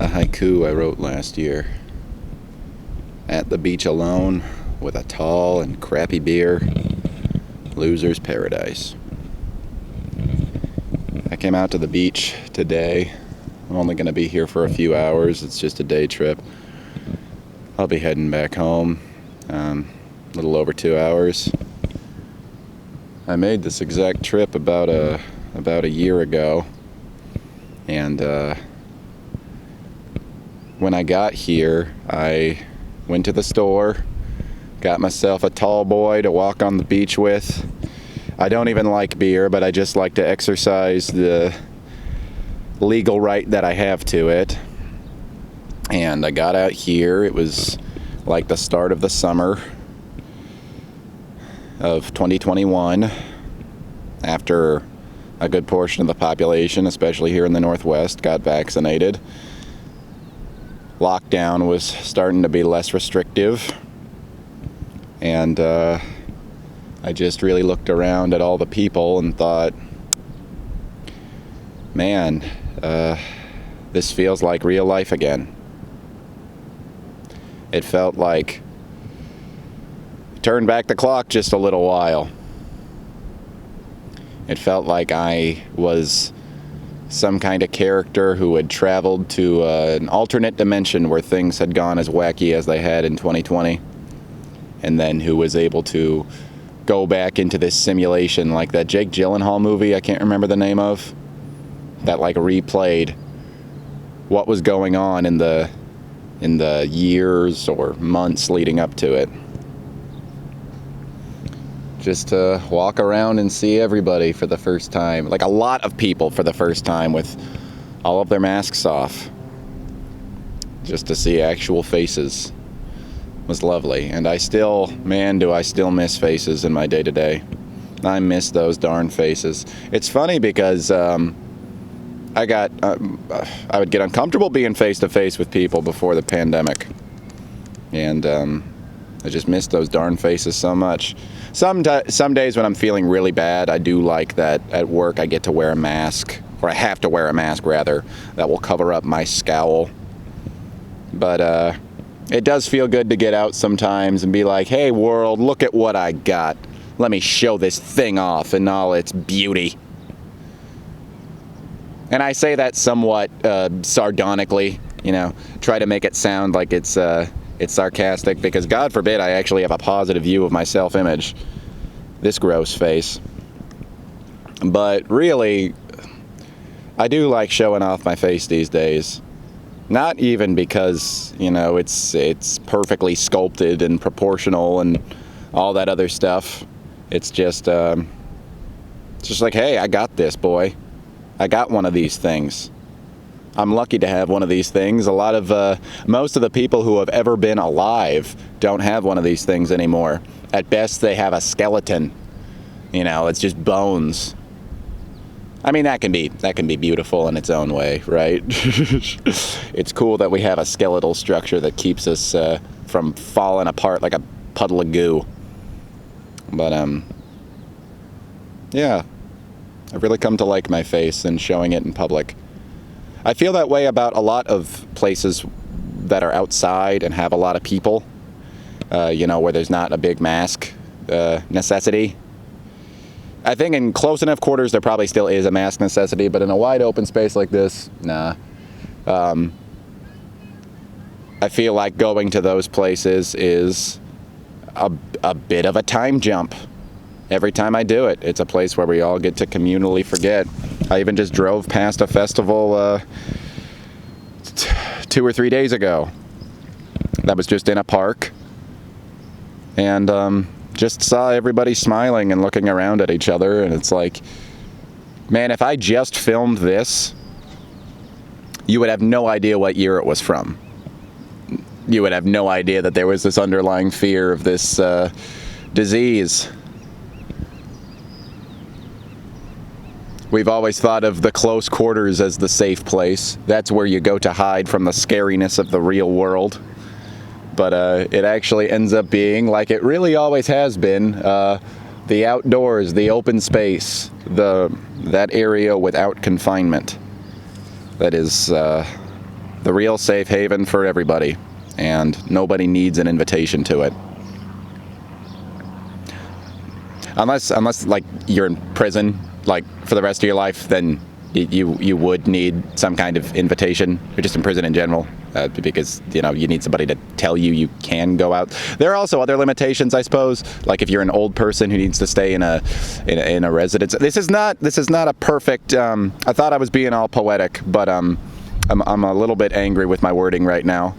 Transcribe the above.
A haiku I wrote last year. At the beach alone, with a tall and crappy beer, loser's paradise. I came out to the beach today. I'm only going to be here for a few hours. It's just a day trip. I'll be heading back home, a little over 2 hours. I made this exact trip about a year ago, and when I got here, I went to the store, got myself a tall boy to walk on the beach with. I don't even like beer, but I just like to exercise the legal right that I have to it. And I got out here. It was like the start of the summer of 2021, after a good portion of the population, especially here in the Northwest, got vaccinated. Lockdown was starting to be less restrictive, and I just really looked around at all the people and thought, man, this feels like real life again. It felt like turn back the clock just a little while. It felt like I was some kind of character who had traveled to an alternate dimension where things had gone as wacky as they had in 2020, and then who was able to go back into this simulation like that Jake Gyllenhaal movie I can't remember the name of, that like replayed what was going on in the years or months leading up to it. Just to walk around and see everybody for the first time, like a lot of people for the first time with all of their masks off. Just to see actual faces was lovely. And I still, man, do I still miss faces in my day-to-day. I miss those darn faces. It's funny because I would get uncomfortable being face-to-face with people before the pandemic. And I just miss those darn faces so much. Some days when I'm feeling really bad, I do like that at work I get to wear a mask, or I have to wear a mask rather, that will cover up my scowl. But it does feel good to get out sometimes and be like, hey world, look at what I got. Let me show this thing off in all its beauty. And I say that somewhat sardonically, try to make it sound like it's sarcastic, because God forbid I actually have a positive view of my self-image. This gross face. But really, I do like showing off my face these days. Not even because, it's perfectly sculpted and proportional and all that other stuff. It's just like, hey, I got this, boy. I got one of these things. I'm lucky to have one of these things. Most of the people who have ever been alive don't have one of these things anymore. At best, they have a skeleton. It's just bones. I mean, that can be beautiful in its own way, right? It's cool that we have a skeletal structure that keeps us from falling apart like a puddle of goo. But yeah, I've really come to like my face and showing it in public. I feel that way about a lot of places that are outside and have a lot of people, where there's not a big mask necessity. I think in close enough quarters there probably still is a mask necessity, but in a wide open space like this, nah. I feel like going to those places is a bit of a time jump. Every time I do it, it's a place where we all get to communally forget. I even just drove past a festival 2 or 3 days ago that was just in a park, and just saw everybody smiling and looking around at each other, and it's like, man, if I just filmed this, you would have no idea what year it was from. You would have no idea that there was this underlying fear of this disease. We've always thought of the close quarters as the safe place. That's where you go to hide from the scariness of the real world. But it actually ends up being, like it really always has been, the outdoors, the open space, that area without confinement. That is the real safe haven for everybody, and nobody needs an invitation to it. Unless like you're in prison like for the rest of your life, then you would need some kind of invitation, or just in prison in general, because you need somebody to tell you can go out. There are also other limitations, I suppose, like if you're an old person who needs to stay in a residence. This is not a perfect. I thought I was being all poetic, but I'm a little bit angry with my wording right now.